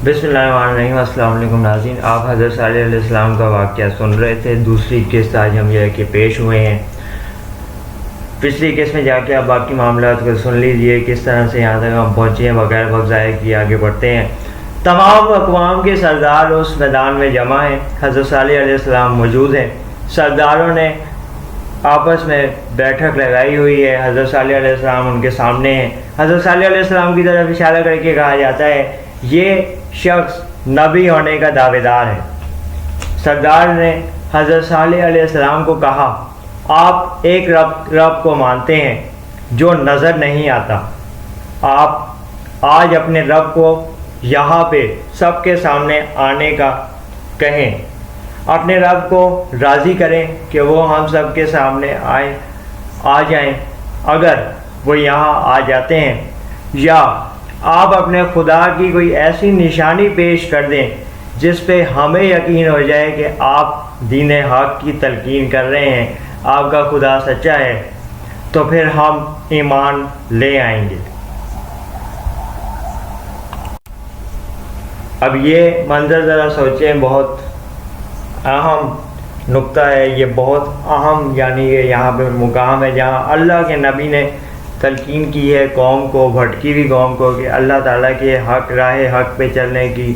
بسم اللہ الرحمن الرحیم۔ السلام علیکم ناظرین، آپ حضرت صالح علیہ السلام کا واقعہ سن رہے تھے۔ دوسری قسط آج ہم یہ کہ پیش ہوئے ہیں۔ پچھلی قسط میں جا کے آپ باقی معاملات کو سن لیجئے، کس طرح سے یہاں تک ہم پہنچے ہیں۔ بغیر وقت ضائع کیے آگے بڑھتے ہیں۔ تمام اقوام کے سردار اس میدان میں جمع ہیں، حضرت صالح علیہ السلام موجود ہیں۔ سرداروں نے آپس میں بیٹھک لگائی ہوئی ہے، حضرت صالح علیہ السلام ان کے سامنے ہیں۔ حضرت صالح علیہ السلام کی طرف اشارہ کر کے کہا جاتا ہے یہ شخص نبی ہونے کا دعوے دار ہے۔ سردار نے حضرت صالح علیہ السلام کو کہا آپ ایک رب کو مانتے ہیں جو نظر نہیں آتا، آپ آج اپنے رب کو یہاں پہ سب کے سامنے آنے کا کہیں، اپنے رب کو راضی کریں کہ وہ ہم سب کے سامنے آ جائیں۔ اگر وہ یہاں آ جاتے ہیں یا آپ اپنے خدا کی کوئی ایسی نشانی پیش کر دیں جس پہ ہمیں یقین ہو جائے کہ آپ دین حق کی تلقین کر رہے ہیں، آپ کا خدا سچا ہے، تو پھر ہم ایمان لے آئیں گے۔ اب یہ منظر ذرا سوچیں، بہت اہم نقطہ ہے، یہ بہت اہم یعنی کہ یہاں پہ مقام ہے جہاں اللہ کے نبی نے تلقین کی ہے قوم کو، بھٹکی ہوئی قوم کو، کہ اللہ تعالیٰ کے حق راہ حق پہ چلنے کی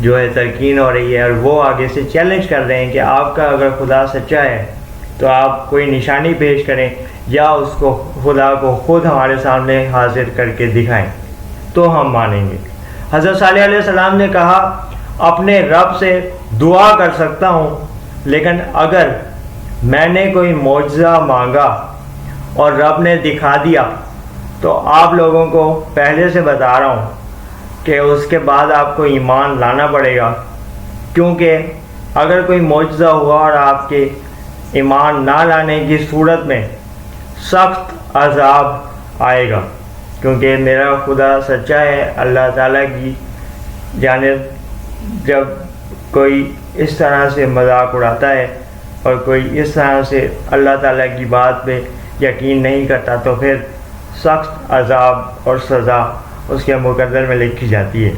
جو ہے تلقین ہو رہی ہے، اور وہ آگے سے چیلنج کر رہے ہیں کہ آپ کا اگر خدا سچا ہے تو آپ کوئی نشانی پیش کریں یا اس کو خدا کو خود ہمارے سامنے حاضر کر کے دکھائیں تو ہم مانیں گے۔ حضرت صالح علیہ السلام نے کہا اپنے رب سے دعا کر سکتا ہوں، لیکن اگر میں نے کوئی معجزہ مانگا اور رب نے دکھا دیا تو آپ لوگوں کو پہلے سے بتا رہا ہوں کہ اس کے بعد آپ کو ایمان لانا پڑے گا، کیونکہ اگر کوئی معجزہ ہوا اور آپ کے ایمان نہ لانے کی صورت میں سخت عذاب آئے گا، کیونکہ میرا خدا سچا ہے۔ اللہ تعالیٰ کی جانب جب کوئی اس طرح سے مذاق اڑاتا ہے اور کوئی اس طرح سے اللہ تعالیٰ کی بات پہ یقین نہیں کرتا تو پھر سخت عذاب اور سزا اس کے مقدر میں لکھی جاتی ہے۔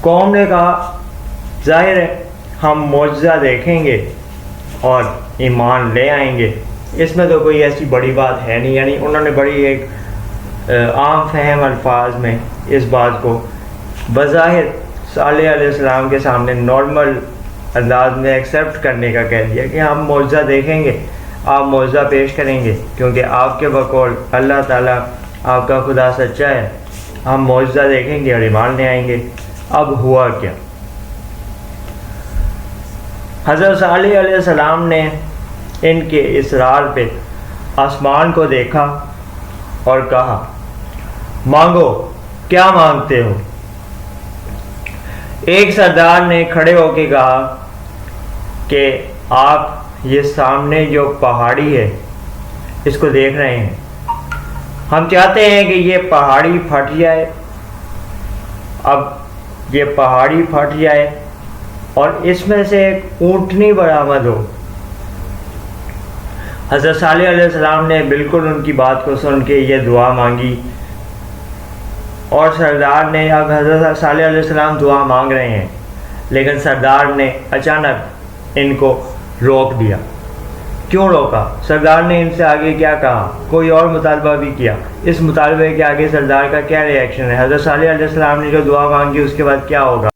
قوم نے کہا ظاہر ہے ہم معجزہ دیکھیں گے اور ایمان لے آئیں گے، اس میں تو کوئی ایسی بڑی بات ہے نہیں۔ یعنی انہوں نے بڑی ایک عام فہم الفاظ میں اس بات کو بظاہر صالح علیہ السلام کے سامنے نارمل انداز میں ایکسیپٹ کرنے کا کہہ دیا کہ ہم معجزہ دیکھیں گے، آپ معجزہ پیش کریں گے، کیونکہ آپ کے بقول اللہ تعالیٰ آپ کا خدا سچا ہے، ہم معجزہ دیکھیں گے اور ایمان لے آئیں گے۔ اب ہوا کیا؟ حضرت صالح علیہ السلام نے ان کے اصرار پہ آسمان کو دیکھا اور کہا مانگو، کیا مانگتے ہو؟ ایک سردار نے کھڑے ہو کے کہا کہ آپ یہ سامنے جو پہاڑی ہے اس کو دیکھ رہے ہیں، ہم چاہتے ہیں کہ یہ پہاڑی پھٹ جائے۔ اب یہ پہاڑی پھٹ جائے اور اس میں سے ایک اونٹنی برآمد ہو۔ حضرت صالح علیہ السلام نے بالکل ان کی بات کو سن کے یہ دعا مانگی، اور سردار نے اب حضرت صالح علیہ السلام دعا مانگ رہے ہیں، لیکن سردار نے اچانک ان کو روک دیا۔ کیوں روکا؟ سردار نے ان سے آگے کیا کہا؟ کوئی اور مطالبہ بھی کیا۔ اس مطالبے کے آگے سردار کا کیا ری ایکشن ہے؟ حضرت صالح علیہ السلام نے جو دعا مانگی اس کے بعد کیا ہوگا؟